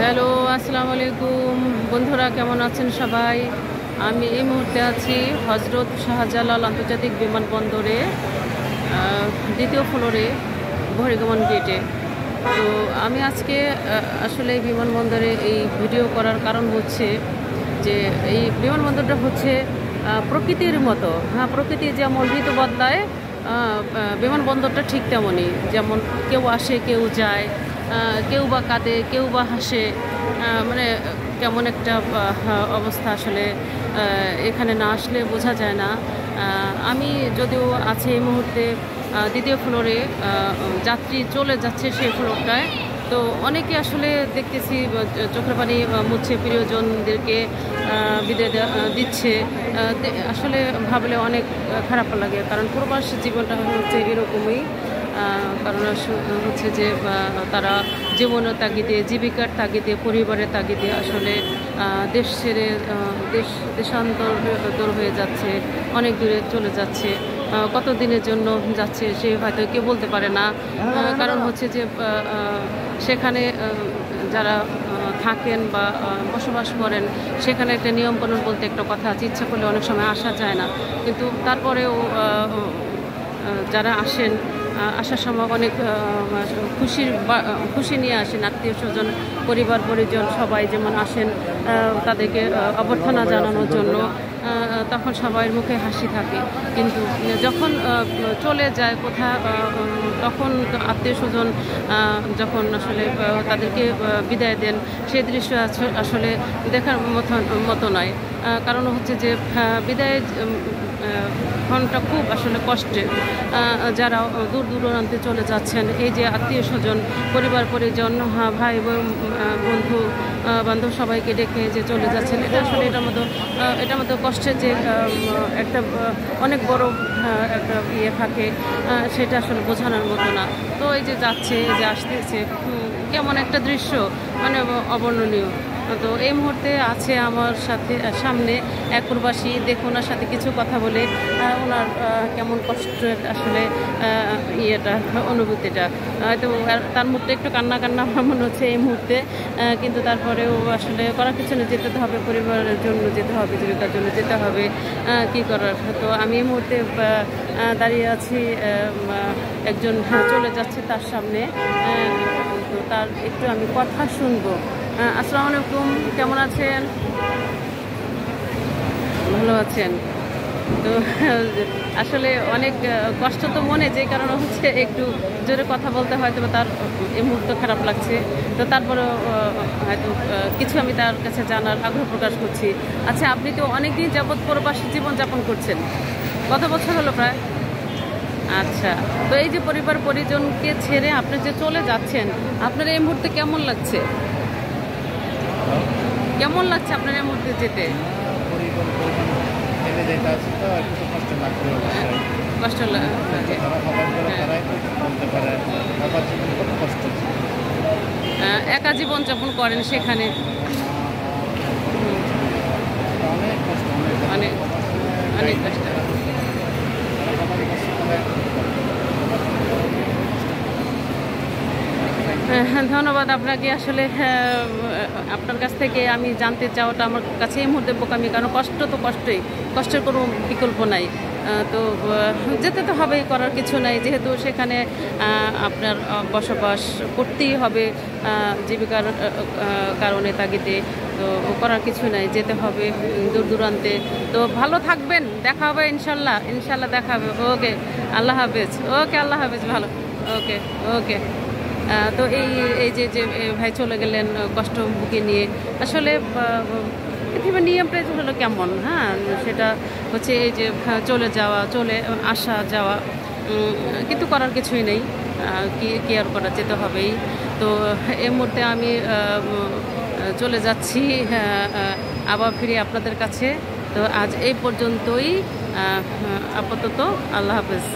Hello, আসসালামু আলাইকুম বন্ধুরা, কেমন আছেন সবাই? আমি এই মুহূর্তে আছি হজরত শাহজালাল আন্তর্জাতিক বিমানবন্দরে, দ্বিতীয় ফ্লোরে বহির্গমন গেটে। তো আমি আজকে আসলে এই বিমানবন্দরে এই ভিডিও করার কারণ হচ্ছে যে এই বিমানবন্দরটা হচ্ছে প্রকৃতির মতো। হ্যাঁ, প্রকৃতি যেমন ঋতু বদলায়, বিমানবন্দরটা ঠিক তেমনই। যেমন কেউ আসে, কেউ যায়, কেউ বা কাঁদে, কেউ বা হাসে, মানে কেমন একটা অবস্থা আসলে এখানে না আসলে বোঝা যায় না। আমি যদিও আছি এই মুহূর্তে দ্বিতীয় ফ্লোরে, যাত্রী চলে যাচ্ছে সেই ফ্লোরটায়। তো অনেকে আসলে দেখতেছি চোখের পানি মুছছে, প্রিয়জনদেরকে বিদায় দিচ্ছে। আসলে ভাবলে অনেক খারাপ লাগে, কারণ প্রবাস জীবনটা হচ্ছে এরকমই। কারণ হচ্ছে যে তারা জীবনের তাগিদে, জীবিকার তাগিদে, পরিবারের তাগিদে আসলে দেশ ছেড়ে দেশান্তর হয়ে যাচ্ছে, অনেক দূরে চলে যাচ্ছে। কত দিনের জন্য যাচ্ছে সে হয়তো কেউ বলতে পারে না। কারণ হচ্ছে যে সেখানে যারা থাকেন বা বসবাস করেন, সেখানে একটা নিয়মকানুন বলতে একটা কথা আছে, ইচ্ছা করলে অনেক সময় আসা যায় না। কিন্তু তারপরেও যারা আসেন, আসার সময় অনেক খুশি নিয়ে আসেন। আত্মীয় স্বজন, পরিবার পরিজন সবাই যেমন আসেন তাদেরকে অভ্যর্থনা জানানোর জন্য, তখন সবার মুখে হাসি থাকে। কিন্তু যখন চলে যায় কোথা, তখন আত্মীয় স্বজন যখন আসলে তাদেরকে বিদায় দেন, সেই দৃশ্য আসলে দেখার মতো নয়। কারণ হচ্ছে যে বিদায় ক্ষণটা খুব আসলে কষ্টের। যারা দূর দূরান্তে চলে যাচ্ছেন, এই যে আত্মীয় স্বজন, পরিবার পরিজন, ভাই বন্ধু বান্ধব সবাইকে ডেকে যে চলে যাচ্ছেন, এটা আসলে এটার মতো কষ্টের যে একটা অনেক বড় একটা থাকে, সেটা আসলে বোঝানোর মতো না। তো এই যে যাচ্ছে, এই যে আসতেছে, কেমন একটা দৃশ্য, মানে অবর্ণনীয়। তো এই মুহূর্তে আছে আমার সামনে এক প্রবাসী। দেখুন, ওনার সাথে কিছু কথা বলে ওনার কেমন কষ্টের আসলে ইয়েটা, অনুভূতিটা। হয়তো তার মুখটা একটু কান্না কান্না আমার মনে হচ্ছে এই মুহূর্তে, কিন্তু তারপরেও আসলে করার কিছু না, যেতে তো হবে, পরিবারের জন্য যেতে হবে, জীবিকার জন্য যেতে হবে, কি করার। তো আমি এই মুহূর্তে দাঁড়িয়ে আছি, একজন চলে যাচ্ছে তার সামনে। তো তার একটু আমি কথা শুনবো। আসসালামু আলাইকুম, কেমন আছেন? ভালো আছেন? তো আসলে অনেক কষ্ট তো মনে, যে কারণে হচ্ছে একটু জোরে কথা বলতে হয়তো তার এই মুহূর্তে খারাপ লাগছে। তো তারপরেও হয়তো কিছু আমি তার কাছে জানার আগ্রহ প্রকাশ করছি। আচ্ছা, আপনি তো অনেক দিন যাবৎ প্রবাসী জীবনযাপন করছেন, কত বছর হলো প্রায়? আচ্ছা, তো এই যে পরিবার পরিজনকে ছেড়ে আপনি যে চলে যাচ্ছেন, আপনার এই মুহূর্তে কেমন লাগছে? কেমন লাগছে আপনার এই মুহূর্তে যেতে? কষ্ট লাগে। একা জীবন যাপন করেন সেখানে, অনেক অনেক কষ্ট। ধন্যবাদ আপনাকে। আসলে আপনার কাছ থেকে আমি জানতে চাওয়াটা আমার কাছে এই মুহূর্তে বোকামি, কারণ কষ্ট তো কষ্টই, কষ্টের কোনো বিকল্প নাই। তো যেতে তো হবেই, করার কিছু নাই, যেহেতু সেখানে আপনার বসবাস করতেই হবে জীবিকার কারণে, তাগিদে। তো করার কিছু নাই, যেতে হবে দূর দূরান্তে। তো ভালো থাকবেন, দেখা হবে ইনশাল্লাহ, ইনশাল্লাহ দেখা হবে। ওকে, আল্লাহ হাফেজ। ওকে, আল্লাহ হাফেজ, ভালো। ওকে, ওকে। তো এই যে ভাই চলে গেলেন কষ্ট বুকে নিয়ে। আসলে পৃথিবীর নিয়মটাই হলো কেমন, হ্যাঁ, সেটা হচ্ছে এই যে চলে যাওয়া, চলে আসা যাওয়া, কিন্তু করার কিছুই নেই। কি আর করা, যেতে হবেই। তো এই মুহূর্তে আমি চলে যাচ্ছি আবার ফিরে আপনাদের কাছে। তো আজ এই পর্যন্তই, আপাতত আল্লাহ হাফেজ।